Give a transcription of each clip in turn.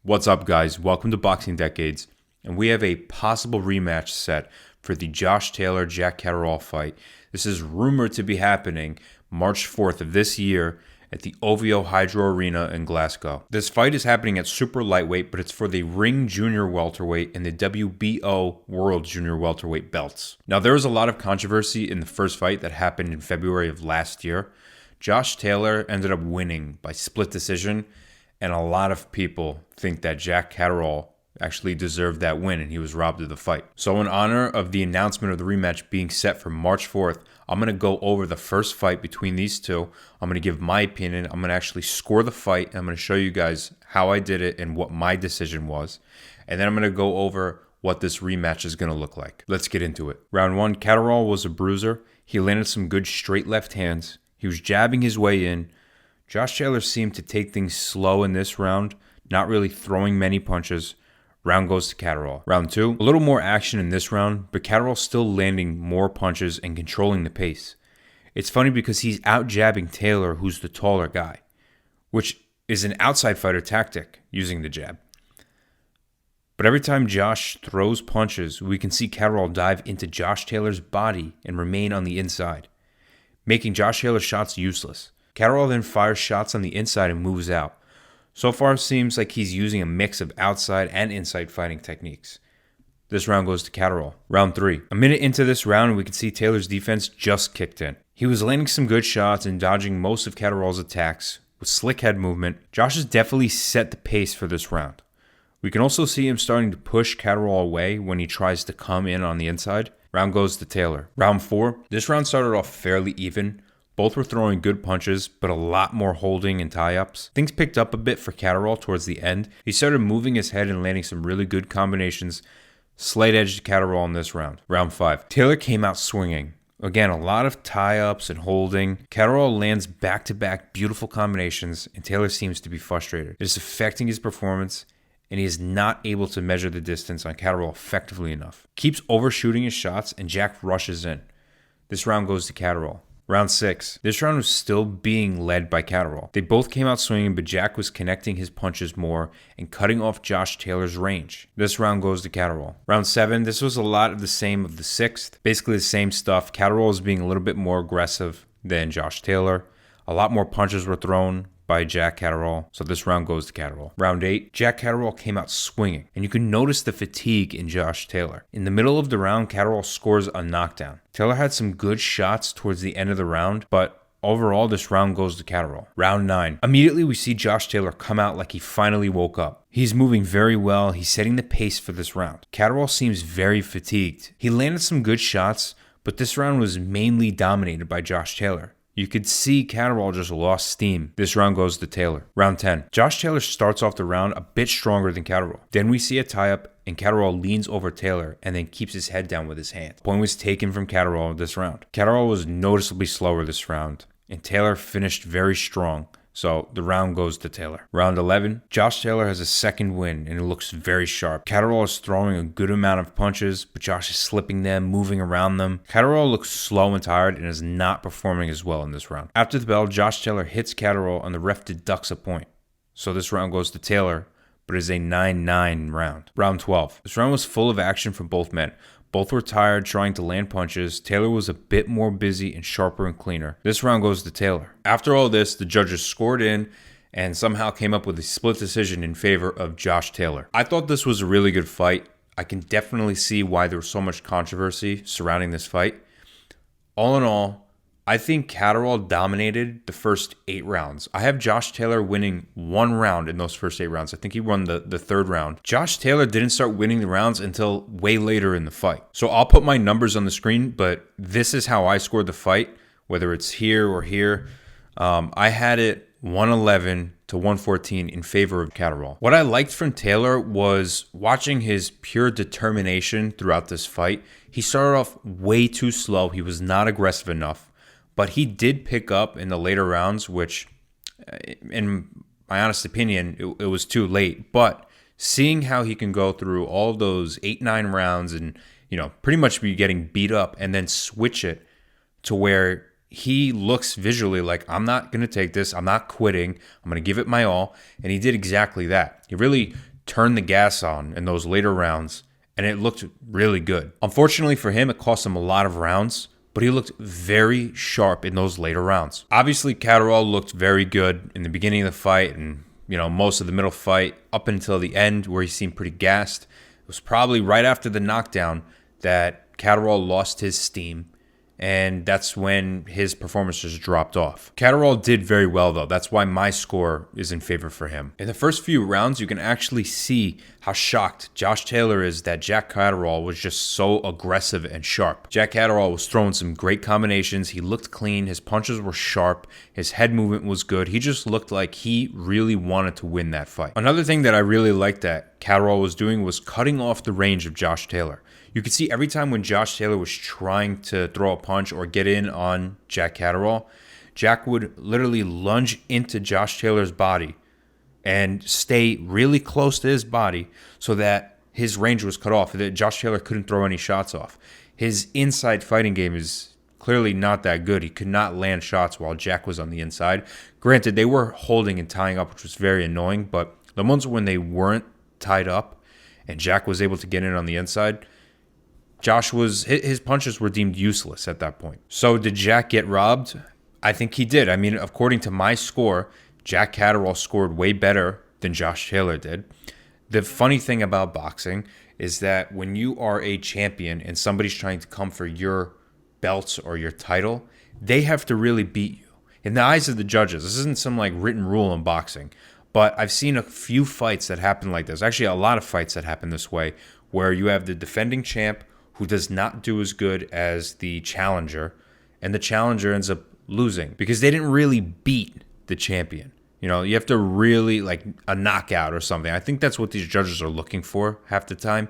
What's up, guys? Welcome to Boxing Decades, and we have a possible rematch set for the Josh Taylor-Jack Catterall fight. This is rumored to be happening March 4th of this year at the OVO Hydro Arena in Glasgow. This fight is happening at super lightweight, but it's for the Ring Junior Welterweight and the WBO World Junior Welterweight belts. Now, there was a lot of controversy in the first fight that happened in February of last year. Josh Taylor ended up winning by split decision, and a lot of people think that Jack Catterall actually deserved that win and he was robbed of the fight. So in honor of the announcement of the rematch being set for March 4th, I'm going to go over the first fight between these two. I'm going to give my opinion. I'm going to actually score the fight. And I'm going to show you guys how I did it and what my decision was. And then I'm going to go over what this rematch is going to look like. Let's get into it. Round one, Catterall was a bruiser. He landed some good straight left hands. He was jabbing his way in. Josh Taylor seemed to take things slow in this round, not really throwing many punches. Round goes to Catterall. Round two, a little more action in this round, but Catterall still landing more punches and controlling the pace. It's funny because he's out jabbing Taylor, who's the taller guy, which is an outside fighter tactic, using the jab. But every time Josh throws punches, we can see Catterall dive into Josh Taylor's body and remain on the inside, making Josh Taylor's shots useless. Catterall then fires shots on the inside and moves out. So far, it seems like he's using a mix of outside and inside fighting techniques. This round goes to Catterall. Round three. A minute into this round, we can see Taylor's defense just kicked in. He was landing some good shots and dodging most of Catterall's attacks with slick head movement. Josh has definitely set the pace for this round. We can also see him starting to push Catterall away when he tries to come in on the inside. Round goes to Taylor. Round four. This round started off fairly even. Both were throwing good punches, but a lot more holding and tie-ups. Things picked up a bit for Catterall towards the end. He started moving his head and landing some really good combinations. Slight edge to Catterall in this round. Round five. Taylor came out swinging. Again, a lot of tie-ups and holding. Catterall lands back-to-back beautiful combinations, and Taylor seems to be frustrated. It is affecting his performance, and he is not able to measure the distance on Catterall effectively enough. Keeps overshooting his shots, and Jack rushes in. This round goes to Catterall. Round six. This round was still being led by Catterall. They both came out swinging, but Jack was connecting his punches more and cutting off Josh Taylor's range. This round goes to Catterall. Round seven. This was a lot of the same of the sixth. Basically the same stuff. Catterall was being a little bit more aggressive than Josh Taylor. A lot more punches were thrown by Jack Catterall, so this round goes to Catterall. Round eight, Jack Catterall came out swinging, and you can notice the fatigue in Josh Taylor. In the middle of the round, Catterall scores a knockdown. Taylor had some good shots towards the end of the round, but overall, this round goes to Catterall. Round nine, immediately we see Josh Taylor come out like he finally woke up. He's moving very well. He's setting the pace for this round. Catterall seems very fatigued. He landed some good shots, but this round was mainly dominated by Josh Taylor. You could see Catterall just lost steam. This round goes to Taylor. Round 10. Josh Taylor starts off the round a bit stronger than Catterall. Then we see a tie-up, and Catterall leans over Taylor and then keeps his head down with his hand. Point was taken from Catterall this round. Catterall was noticeably slower this round, and Taylor finished very strong. So the round goes to Taylor. Round 11, Josh Taylor has a second win, and it looks very sharp. Catterall is throwing a good amount of punches, but Josh is slipping them, moving around them. Catterall looks slow and tired and is not performing as well in this round. After the bell, Josh Taylor hits Catterall, and the ref deducts a point. So this round goes to Taylor, but it is a 9-9 round. Round 12. This round was full of action from both men. Both were tired trying to land punches. Taylor was a bit more busy and sharper and cleaner. This round goes to Taylor. After all this, the judges scored in and somehow came up with a split decision in favor of Josh Taylor. I thought this was a really good fight. I can definitely see why there was so much controversy surrounding this fight. All in all, I think Catterall dominated the first 8 rounds. I have Josh Taylor winning 1 round in those first 8 rounds. I think he won the third round. Josh Taylor didn't start winning the rounds until way later in the fight. So I'll put my numbers on the screen, but this is how I scored the fight, whether it's here or here. I had it 111 to 114 in favor of Catterall. What I liked from Taylor was watching his pure determination throughout this fight. He started off way too slow. He was not aggressive enough. But he did pick up in the later rounds, which, in my honest opinion, it was too late. But seeing how he can go through all those 8-9 rounds and, pretty much be getting beat up and then switch it to where he looks visually like, I'm not going to take this. I'm not quitting. I'm going to give it my all. And he did exactly that. He really turned the gas on in those later rounds, and it looked really good. Unfortunately for him, it cost him a lot of rounds, but he looked very sharp in those later rounds. Obviously, Catterall looked very good in the beginning of the fight and most of the middle fight up until the end where he seemed pretty gassed. It was probably right after the knockdown that Catterall lost his steam, and that's when his performance just dropped off. Catterall did very well, though. That's why my score is in favor for him. In the first few rounds, you can actually see how shocked Josh Taylor is that Jack Catterall was just so aggressive and sharp. Jack Catterall was throwing some great combinations. He looked clean. His punches were sharp. His head movement was good. He just looked like he really wanted to win that fight. Another thing that I really liked that Catterall was doing was cutting off the range of Josh Taylor. You could see every time when Josh Taylor was trying to throw a punch or get in on Jack Catterall, Jack would literally lunge into Josh Taylor's body and stay really close to his body so that his range was cut off, that Josh Taylor couldn't throw any shots off. His inside fighting game is clearly not that good. He could not land shots while Jack was on the inside. Granted, they were holding and tying up, which was very annoying, but the ones when they weren't tied up and Jack was able to get in on the inside, his punches were deemed useless at that point. So did Jack get robbed? I think he did. I mean, according to my score, Jack Catterall scored way better than Josh Taylor did. The funny thing about boxing is that when you are a champion and somebody's trying to come for your belts or your title, they have to really beat you. In the eyes of the judges, this isn't some written rule in boxing, but I've seen a few fights that happen like this. Actually, a lot of fights that happen this way, where you have the defending champ who does not do as good as the challenger, and the challenger ends up losing because they didn't really beat the champion. You have to really a knockout or something. I think that's what these judges are looking for half the time,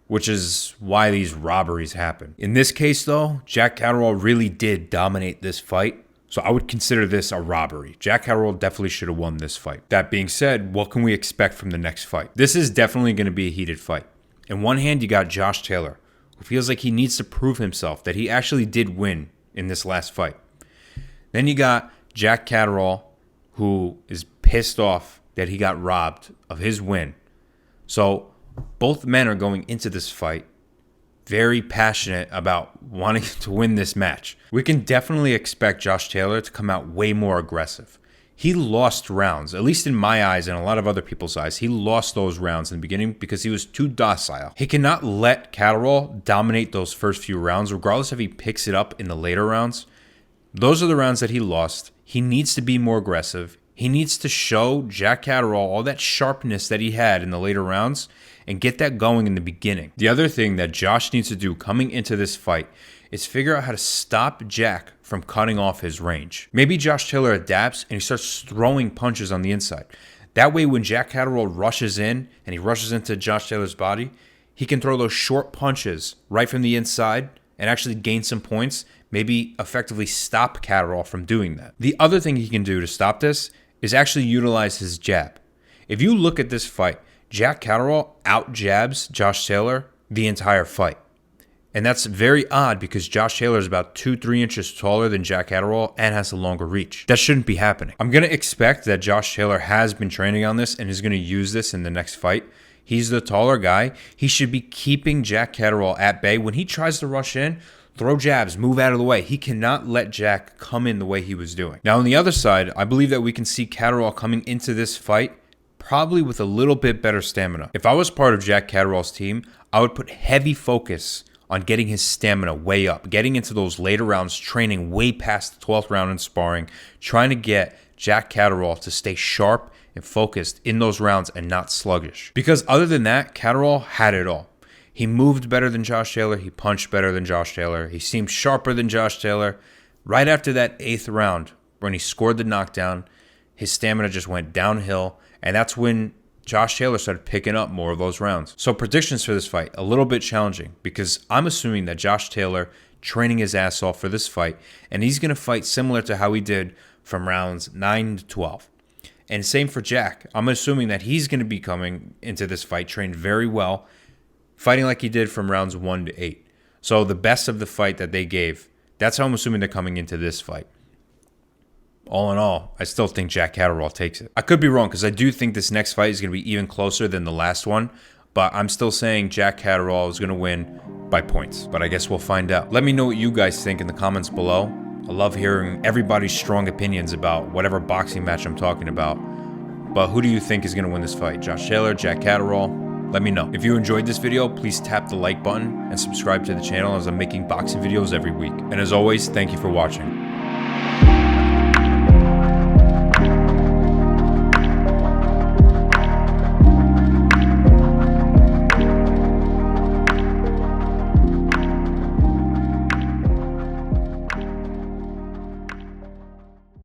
which is why these robberies happen. In this case, though, Jack Catterall really did dominate this fight, so I would consider this a robbery. Jack Catterall definitely should have won this fight. That being said, what can we expect from the next fight? This is definitely going to be a heated fight. In one hand, you got Josh Taylor, who feels like he needs to prove himself that he actually did win in this last fight. Then you got Jack Catterall, who is pissed off that he got robbed of his win. So both men are going into this fight very passionate about wanting to win this match. We can definitely expect Josh Taylor to come out way more aggressive. He lost rounds, at least in my eyes and a lot of other people's eyes. He lost those rounds in the beginning because he was too docile. He cannot let Catterall dominate those first few rounds, regardless if he picks it up in the later rounds. Those are the rounds that he lost. He needs to be more aggressive. He needs to show Jack Catterall all that sharpness that he had in the later rounds and get that going in the beginning. The other thing that Josh needs to do coming into this fight is figure out how to stop Jack from cutting off his range. Maybe Josh Taylor adapts and he starts throwing punches on the inside. That way, when Jack Catterall rushes in and he rushes into Josh Taylor's body, he can throw those short punches right from the inside and actually gain some points, maybe effectively stop Catterall from doing that. The other thing he can do to stop this is actually utilize his jab. If you look at this fight, Jack Catterall out-jabs Josh Taylor the entire fight. And that's very odd because Josh Taylor is about 2-3 inches taller than Jack Catterall and has a longer reach. That shouldn't be happening. I'm going to expect that Josh Taylor has been training on this and is going to use this in the next fight. He's the taller guy. He should be keeping Jack Catterall at bay. When he tries to rush in, throw jabs, move out of the way. He cannot let Jack come in the way he was doing. Now, on the other side, I believe that we can see Catterall coming into this fight probably with a little bit better stamina. If I was part of Jack Catterall's team, I would put heavy focus on getting his stamina way up, getting into those later rounds, training way past the 12th round in sparring, trying to get Jack Catterall to stay sharp and focused in those rounds and not sluggish. Because other than that, Catterall had it all. He moved better than Josh Taylor. He punched better than Josh Taylor. He seemed sharper than Josh Taylor. Right after that 8th round, when he scored the knockdown, his stamina just went downhill, and that's when Josh Taylor started picking up more of those rounds. So predictions for this fight, a little bit challenging because I'm assuming that Josh Taylor training his ass off for this fight, and he's going to fight similar to how he did from rounds 9 to 12. And same for Jack. I'm assuming that he's going to be coming into this fight trained very well, fighting like he did from rounds 1 to 8. So the best of the fight that they gave, that's how I'm assuming they're coming into this fight. All in all, I still think Jack Catterall takes it. I could be wrong because I do think this next fight is going to be even closer than the last one, but I'm still saying Jack Catterall is going to win by points. But I guess we'll find out. Let me know what you guys think in the comments below. I love hearing everybody's strong opinions about whatever boxing match I'm talking about. But who do you think is going to win this fight? Josh Taylor, Jack Catterall? Let me know. If you enjoyed this video, please tap the like button and subscribe to the channel as I'm making boxing videos every week. And as always, thank you for watching.